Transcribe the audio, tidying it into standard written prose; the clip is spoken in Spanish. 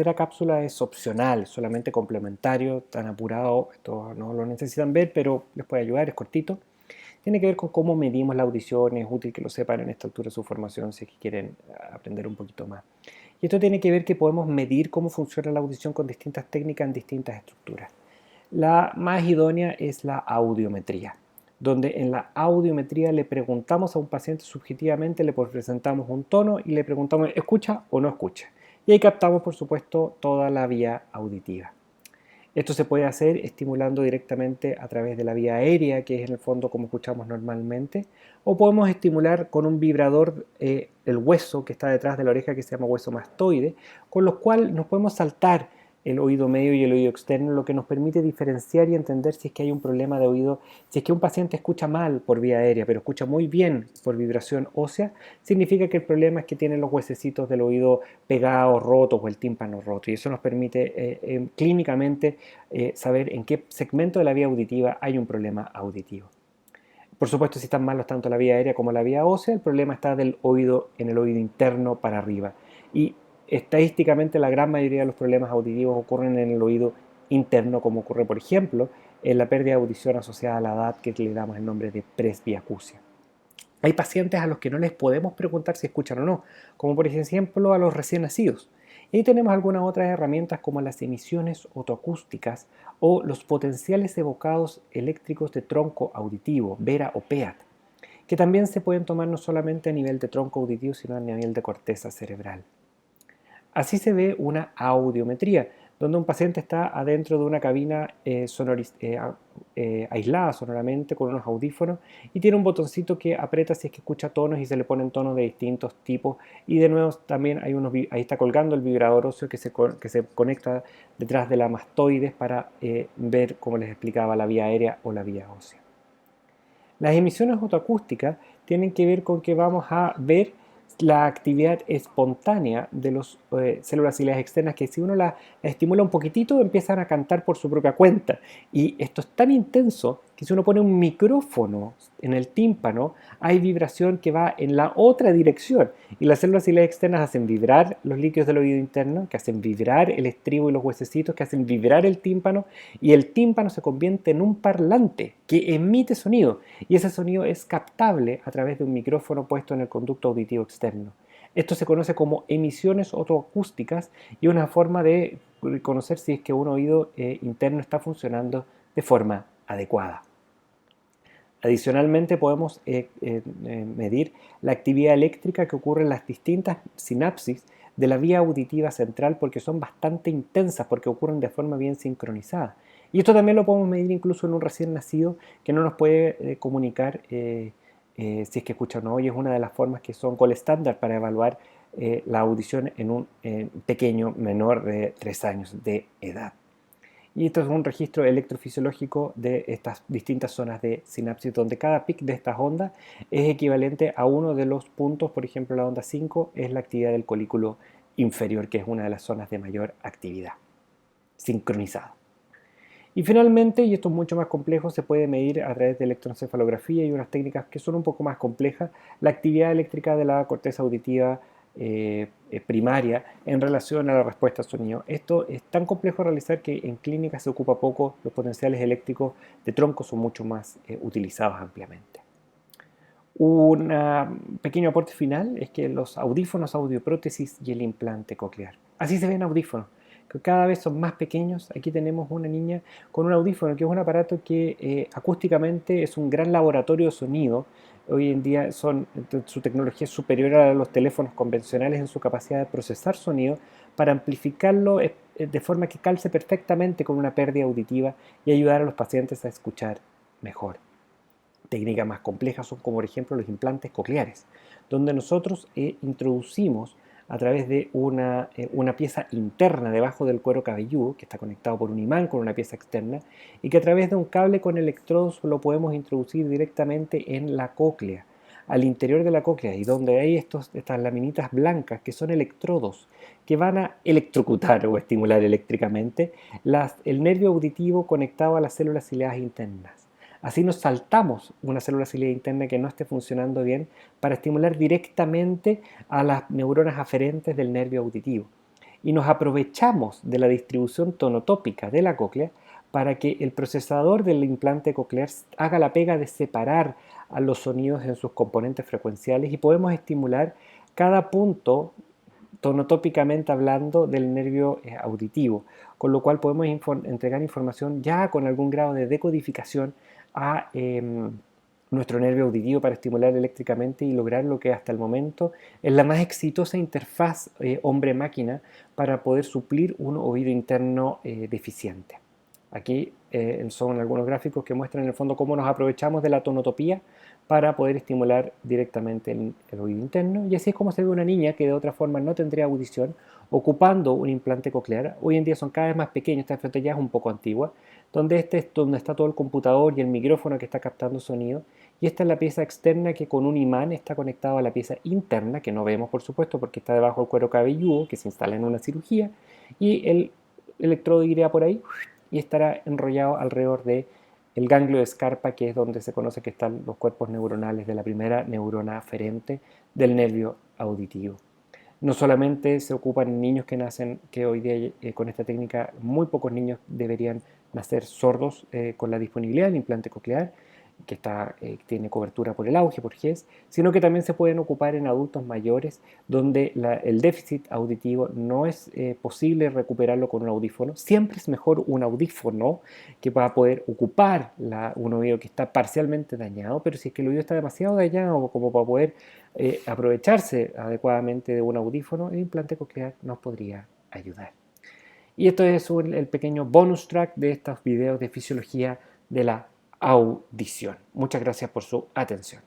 La cápsula es opcional, solamente complementario, tan apurado, esto no lo necesitan ver, pero les puede ayudar, es cortito. Tiene que ver con cómo medimos la audición, es útil que lo sepan en esta altura de su formación si es que quieren aprender un poquito más. Y esto tiene que ver que podemos medir cómo funciona la audición con distintas técnicas en distintas estructuras. La más idónea es la audiometría, donde en la audiometría le preguntamos a un paciente subjetivamente, le presentamos un tono y le preguntamos ¿escucha o no escucha? Y ahí captamos, por supuesto, toda la vía auditiva. Esto se puede hacer estimulando directamente a través de la vía aérea, que es en el fondo como escuchamos normalmente, o podemos estimular con un vibrador el hueso que está detrás de la oreja, que se llama hueso mastoide, con lo cual nos podemos saltar el oído medio y el oído externo, lo que nos permite diferenciar y entender si es que hay un problema de oído, si es que un paciente escucha mal por vía aérea, pero escucha muy bien por vibración ósea, significa que el problema es que tiene los huesecitos del oído pegados, rotos o el tímpano roto, y eso nos permite clínicamente saber en qué segmento de la vía auditiva hay un problema auditivo. Por supuesto, si están malos tanto la vía aérea como la vía ósea, el problema está del oído en el oído interno para arriba. Y estadísticamente la gran mayoría de los problemas auditivos ocurren en el oído interno, como ocurre, por ejemplo, en la pérdida de audición asociada a la edad, que le damos el nombre de presbiacusia. Hay pacientes a los que no les podemos preguntar si escuchan o no, como por ejemplo a los recién nacidos. Y ahí tenemos algunas otras herramientas como las emisiones otoacústicas o los potenciales evocados eléctricos de tronco auditivo, VERA o PEAT, que también se pueden tomar no solamente a nivel de tronco auditivo, sino a nivel de corteza cerebral. Así se ve una audiometría, donde un paciente está adentro de una cabina aislada sonoramente con unos audífonos y tiene un botoncito que aprieta si es que escucha tonos y se le ponen tonos de distintos tipos. Y de nuevo también ahí está colgando el vibrador óseo que se conecta detrás de la mastoides para ver, como les explicaba, la vía aérea o la vía ósea. Las emisiones otoacústicas tienen que ver con que vamos a ver la actividad espontánea de las células ciliares externas, que si uno la estimula un poquitito empiezan a cantar por su propia cuenta. Y esto es tan intenso que si uno pone un micrófono en el tímpano, hay vibración que va en la otra dirección. Y las células ciliares externas hacen vibrar los líquidos del oído interno, que hacen vibrar el estribo y los huesecitos, que hacen vibrar el tímpano, y el tímpano se convierte en un parlante que emite sonido. Y ese sonido es captable a través de un micrófono puesto en el conducto auditivo externo. Esto se conoce como emisiones otoacústicas y es una forma de conocer si es que un oído interno está funcionando de forma adecuada. Adicionalmente podemos medir la actividad eléctrica que ocurre en las distintas sinapsis de la vía auditiva central porque son bastante intensas, porque ocurren de forma bien sincronizada. Y esto también lo podemos medir incluso en un recién nacido que no nos puede comunicar si es que escucha o no, y es una de las formas que son gold estándar para evaluar la audición en un pequeño menor de 3 años de edad. Y esto es un registro electrofisiológico de estas distintas zonas de sinapsis, donde cada pic de estas ondas es equivalente a uno de los puntos. Por ejemplo, la onda 5 es la actividad del colículo inferior, que es una de las zonas de mayor actividad sincronizada. Y finalmente, y esto es mucho más complejo, se puede medir a través de electroencefalografía y unas técnicas que son un poco más complejas, la actividad eléctrica de la corteza auditiva primaria en relación a la respuesta al sonido. Esto es tan complejo de realizar que en clínica se ocupa poco, los potenciales eléctricos de tronco son mucho más utilizados ampliamente. Un pequeño aporte final es que los audífonos, audioprótesis y el implante coclear. Así se ven audífonos, que cada vez son más pequeños. Aquí tenemos una niña con un audífono, que es un aparato que acústicamente es un gran laboratorio de sonido. Hoy en día su tecnología es superior a los teléfonos convencionales en su capacidad de procesar sonido para amplificarlo de forma que calce perfectamente con una pérdida auditiva y ayudar a los pacientes a escuchar mejor. Técnicas más complejas son como por ejemplo los implantes cocleares, donde nosotros introducimos a través de una pieza interna debajo del cuero cabelludo, que está conectado por un imán con una pieza externa, y que a través de un cable con electrodos lo podemos introducir directamente en la cóclea, al interior de la cóclea, y donde hay estas laminitas blancas que son electrodos que van a electrocutar o estimular eléctricamente el nervio auditivo conectado a las células ciliadas internas. Así nos saltamos una célula ciliar interna que no esté funcionando bien para estimular directamente a las neuronas aferentes del nervio auditivo. y nos aprovechamos de la distribución tonotópica de la cóclea para que el procesador del implante coclear haga la pega de separar a los sonidos en sus componentes frecuenciales y podemos estimular cada punto tonotópicamente hablando del nervio auditivo, con lo cual podemos entregar información ya con algún grado de decodificación a nuestro nervio auditivo para estimular eléctricamente y lograr lo que hasta el momento es la más exitosa interfaz hombre-máquina para poder suplir un oído interno deficiente. Aquí son algunos gráficos que muestran en el fondo cómo nos aprovechamos de la tonotopía para poder estimular directamente el oído interno, y así es como se ve una niña que de otra forma no tendría audición ocupando un implante coclear. Hoy en día son cada vez más pequeños, esta foto ya es un poco antigua, donde este es donde está todo el computador y el micrófono que está captando sonido, y esta es la pieza externa que con un imán está conectado a la pieza interna, que no vemos por supuesto porque está debajo del cuero cabelludo, que se instala en una cirugía, y el electrodo iría por ahí y estará enrollado alrededor de el ganglio de Scarpa, que es donde se conoce que están los cuerpos neuronales de la primera neurona aferente del nervio auditivo. No solamente se ocupan en niños que nacen, que hoy día con esta técnica muy pocos niños deberían nacer sordos con la disponibilidad del implante coclear, que tiene cobertura por el auge, por GES, sino que también se pueden ocupar en adultos mayores donde el déficit auditivo no es posible recuperarlo con un audífono. Siempre es mejor un audífono que va a poder ocupar un oído que está parcialmente dañado, pero si es que el oído está demasiado dañado como para poder aprovecharse adecuadamente de un audífono, el implante coclear nos podría ayudar. Y esto es el pequeño bonus track de estos videos de fisiología de la audición. Muchas gracias por su atención.